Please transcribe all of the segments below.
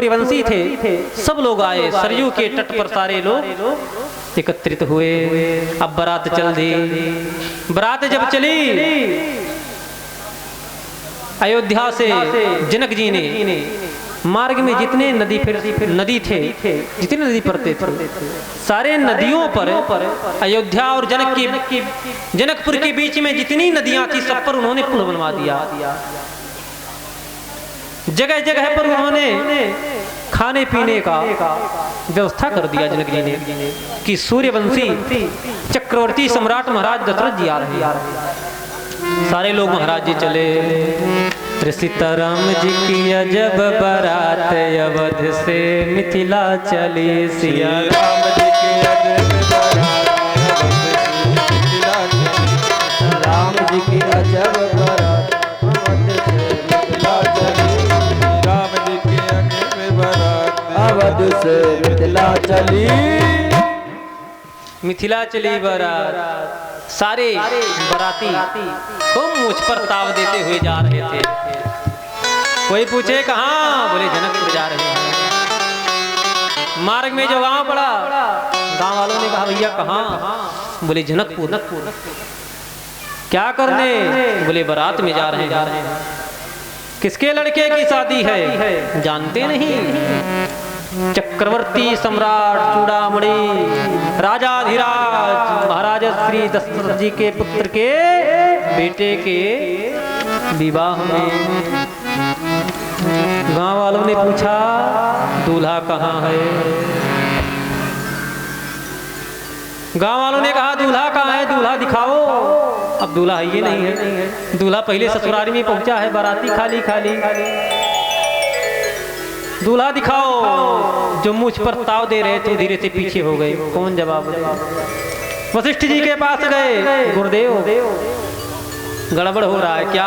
सूर्यवंशी थे, सब लोग आए, सरयू के तट पर सारे लोग एकत्रित हुए। अब बारात चल दी। बारात जब चली, अयोध्या से जनक जी ने मार्ग में जितने नदी थे, जितने नदी पड़ते थे, सारे नदियों पर अयोध्या और जनकपुर के बीच में जितनी नदियां थी, सब पर उन्होंने पुल बनवा दिया। जगह जगह पर उन्होंने खाने पीने का व्यवस्था कर दिया जनक जी ने कि सूर्यवंशी चक्रवर्ती सम्राट महाराज दशरथ जी आ रहे हैं। सारे लोग महाराज जी चले। सीताराम जी की अजब बारात अवध से मिथिला चली। सिया राम जी की अजब बारात राम जी की अजब बारात अवध से मिथिला चली। मिथिला चली बारात। सारे बाराती खूब मुझ पर ताव देते हुए जा रहे थे। कोई पूछे कहाँ, बोले जनकपुर जा रहे हैं। मार्ग में जो गांव पड़ा, गांव वालों ने कहा भैया कहाँ, बोले जनकपुर। क्या करने, बोले बारात में जा रहे हैं। किसके लड़के की शादी है, जानते नहीं। चक्रवर्ती सम्राट चूड़ामणि राजाधिराज महाराज श्री दशरथ जी के पुत्र के बेटे के विवाह में। गांव वालों ने पूछा दूल्हा कहाँ है। गांव वालों ने कहा दूल्हा कहाँ है, दूल्हा दिखाओ। अब दूल्हा ये नहीं है। दूल्हा पहले ससुराल में पहुंचा है, बाराती खाली खाली। दूल्हा दिखाओ। जो मुझ पर ताव दे रहे थे धीरे से पीछे हो गए। कौन जवाब दे। वशिष्ठ जी के पास गए, गुरुदेव गड़बड़ हो रहा है क्या।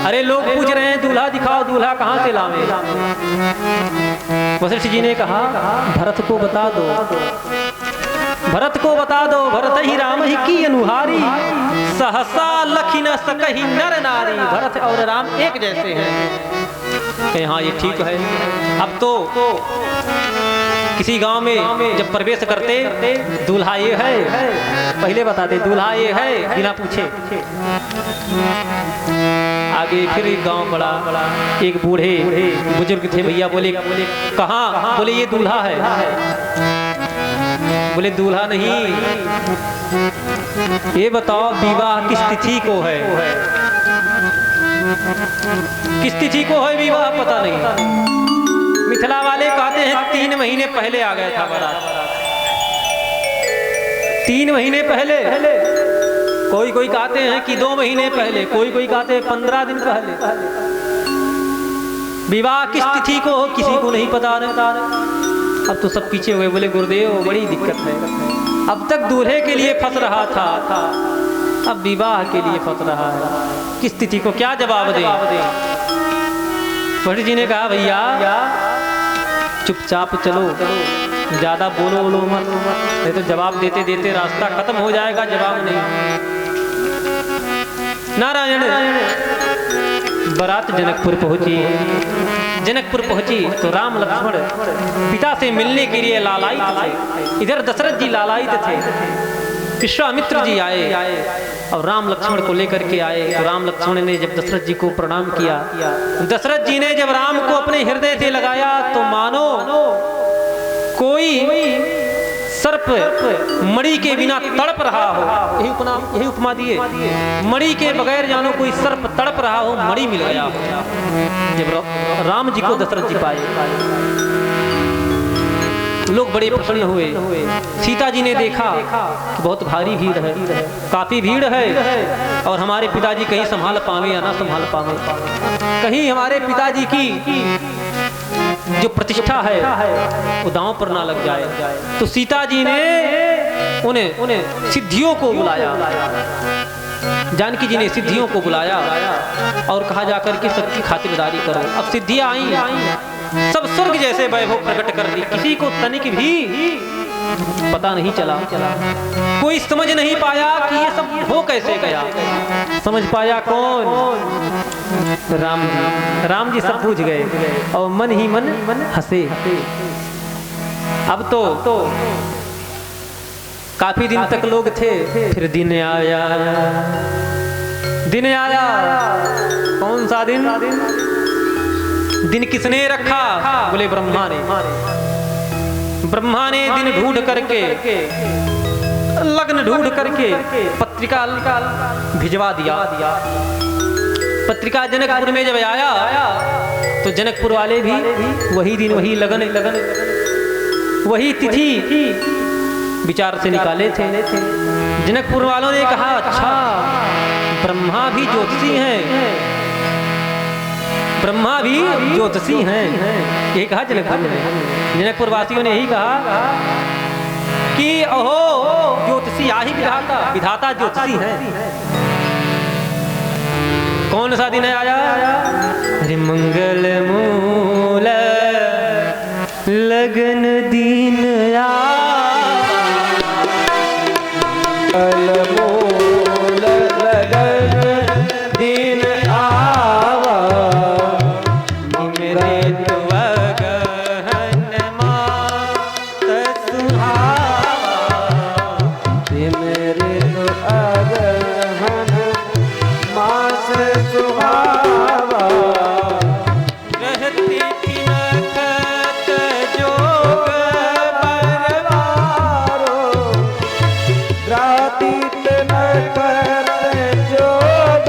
अरे लोग पूछ रहे हैं दूल्हा दिखाओ, दूल्हा कहाँ से लावे। वशिष्ठ जी ने कहा भरत को बता दो, भरत को बता दो। भरत ही राम ही की अनुहारी, सहसा लखी न सकही नर नारी। भरत और राम एक जैसे हैं। हाँ ये ठीक है। अब तो किसी गांव में जब प्रवेश करते, दूल्हा ये है, पहले बता दे दूल्हा ये है, बिना पूछे। आगे फिर एक गांव पड़ा, एक बूढ़े बुजुर्ग थे भैया, बोले कहाँ, बोले ये दूल्हा है। बोले दूल्हा नहीं, ये बताओ विवाह किस तिथि को है, किस तिथि को है विवाह, पता नहीं। मिथिला वाले कहते हैं 3 महीने पहले आ गया था बारात। 3 महीने पहले। कोई कहते हैं कि 2 महीने पहले, कोई कहते हैं 15 दिन पहले। विवाह किस तिथि को हो किसी को नहीं पता। अब तो सब पीछे हुए, बोले गुरुदेव बड़ी दिक्कत है। अब तक दूल्हे के लिए फंस रहा था, अब विवाह के लिए फंस रहा है। किस तिथि को क्या जवाब दे। वशिष्ठ जी ने कहा भैया चुपचाप चलो, ज्यादा बोलो मत, नहीं तो जवाब देते देते रास्ता खत्म हो जाएगा, जवाब नहीं। नारायण। बारात जनकपुर पहुंची। जनकपुर पहुंची तो राम लक्ष्मण पिता से मिलने के लिए लालायित थे। इधर दशरथ जी लालायित थे। विश्वामित्र जी आए और राम लक्ष्मण को लेकर के आए। तो राम लक्ष्मण ने जब दशरथ जी को प्रणाम किया, दशरथ जी ने जब राम को अपने हृदय से लगाया तो मानो कोई सर्प मणि के बिना तड़प रहा हो। यही उपमा दिए। मणि के बगैर जानो कोई सर्प तड़प रहा हो, मणि मिल गया हो। जब राम जी को दशरथ जी पाए, लोग बड़े प्रसन्न हुए। सीता जी ने देखा बहुत भारी भीड़ है, काफी भीड़ है, और हमारे पिताजी कहीं संभाल पावे या ना संभाल पावे, कहीं हमारे पिताजी की जो प्रतिष्ठा है वो दांव पर ना लग जाए। तो सीता जी ने उन्हें सिद्धियों को बुलाया, जानकी जी ने सिद्धियों को बुलाया और कहा जाकर के सबकी खातिरदारी करो। अब सिद्धियां आई, सब स्वर्ग जैसे वैभव प्रकट कर दी। किसी को तनिक भी पता नहीं चला। कोई समझ नहीं पाया कि ये सब हो कैसे गया। समझ पाया कौन? राम जी। राम जी सब पूछ गए और मन ही मन हंसे। अब तो काफी दिन तक लोग थे, फिर दिन आया। दिन आया, कौन सा दिन? दिन किसने रखा? बोले ब्रह्मा ने। ब्रह्मा ने दिन ढूंढ करके, लग्न ढूंढ करके पत्रिका भिजवा दिया। पत्रिका जनकपुर में जब आया तो जनकपुर वाले भी वही दिन, वही लगन, वही तिथि विचार से निकाले थे। जनकपुर वालों ने कहा, अच्छा ब्रह्मा भी ज्योतिषी हैं, ब्रह्मा भी ज्योतिषी हैं। यही कहा जनकपुर ने। जनकपुर वासियों ने यही कहा कि ओहो ज्योतिषी आ ही विधाता, विधाता ज्योतिषी हैं। कौन सा दिन आया? अरे मंगल मूल लगन दिन आया। मूल लगन दिन आवा, मेरे तो अगहन मास सुहावा, मेरे तो अगहन मास सुहावा। रहती थी नखत जोग बरवारो, रातीत नखत जोग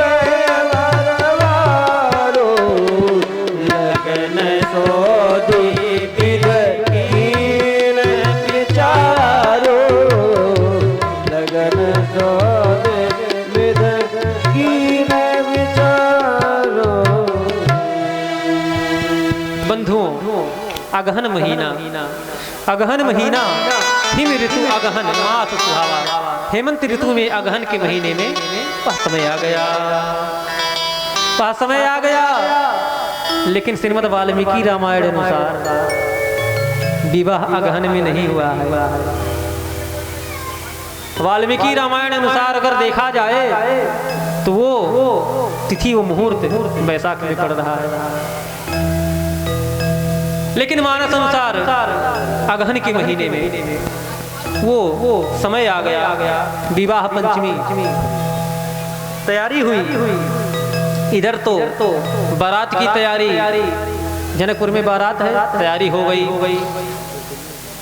बरवारो, लगन सोदी विध कीन विचारो, लगन सोदी विध कीन विचारो। बंधुओं, अगहन महीना, अगहन महीना, हिम ऋतु अगहन मास सुहावा। हेमंत ऋतु में अगहन के महीने में वह समय आ गया, वह समय आ गया। लेकिन श्रीमद् वाल्मीकि रामायण अनुसार विवाह अगहन में नहीं हुआ है। वाल्मीकि रामायण अनुसार अगर देखा जाए तो वो तिथि, वो मुहूर्त वैशाख में पड़ रहा है। लेकिन मानस अनुसार अगहन के महीने में वो समय आ गया। विवाह पंचमी तैयारी हुई। इधर तो बारात की तैयारी, जनकपुर में बारात है, तैयारी हो गई।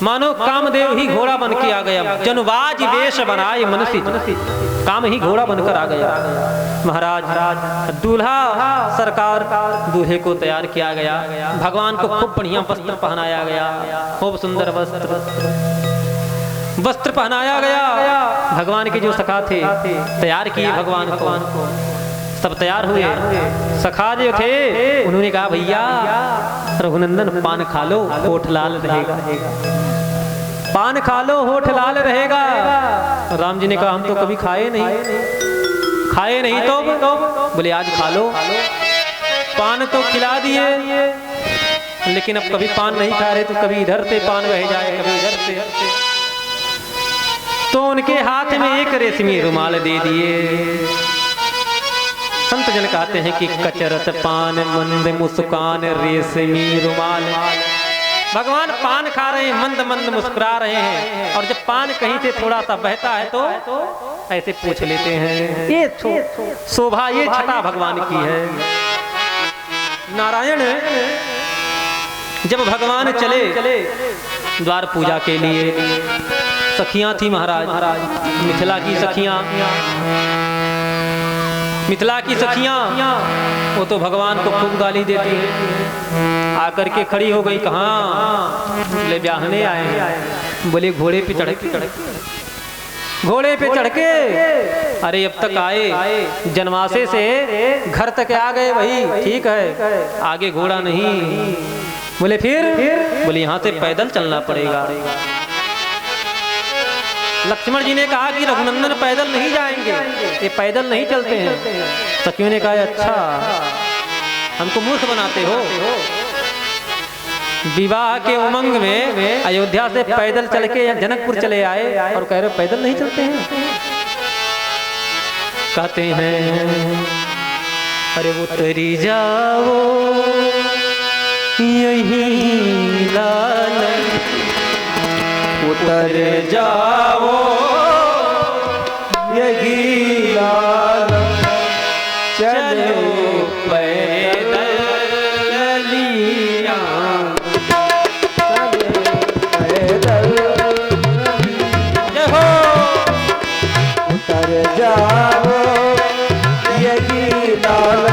मानो कामदेव ही घोड़ा बन के आ गया। जनुबाज वेश बनाए मनसी, काम ही घोड़ा बनकर आ गया। महाराज दूल्हा सरकार, दूल्हे को तैयार किया गया। भगवान को खूब बढ़िया वस्त्र पहनाया गया, खूब सुंदर वस्त्र पहनाया गया। भगवान के जो सखा थे तैयार किए भगवान को, सब तैयार हुए। सखा जो थे उन्होंने कहा, भैया रघुनंदन पान खा लो, होठ लाल रहेगा, पान खा लो, होठ लाल रहेगा। राम जी ने कहा, हम तो कभी खाए नहीं तो बोले आज खा लो। पान तो खिला दिए, लेकिन अब कभी पान नहीं खा रहे, तो कभी इधर से पान बह जाए, कभी इधर से। तो उनके हाथ में एक रेशमी रुमाल दे दिए। संत जन कहते हैं कि कचरत पान मंद मुस्कान रेशमी रुमाल। भगवान पान खा रहे हैं, मंद मंद मुस्कुरा रहे हैं, और जब पान कहीं से थोड़ा सा बहता है तो ऐसे पूछ लेते हैं। ये शोभा, ये छटा भगवान की है। नारायण जब भगवान चले द्वार पूजा के लिए, सखियां थी महाराज, मिथिला की सखियां, मिथिला की सखियां, वो तो भगवान को खूब गाली देती है। आकर के खड़ी हो गई, कहाँ? बोले ब्याहने आए हैं। बोले घोड़े पे चढ़ के, घोड़े पे चढ़ के। अरे अब तक आए, जनवासे से घर तक आ गए, वही ठीक है, आगे घोड़ा नहीं। बोले फिर? बोले यहाँ से पैदल चलना पड़ेगा। लक्ष्मण जी ने कहा कि रघुनंदन पैदल नहीं जाएंगे, ये पैदल नहीं चलते हैं। सखियों ने कहा, अच्छा हमको मूर्ख बनाते हो। विवाह के उमंग में अयोध्या से पैदल चल के जनकपुर चले आए और कह रहे पैदल नहीं चलते हैं। कहते हैं अरे उतरी जाओ यही लाल, उतर जाओ यही लाल, चलो पैदल लिया, पैदल जहो उतर जाओ यही लाल,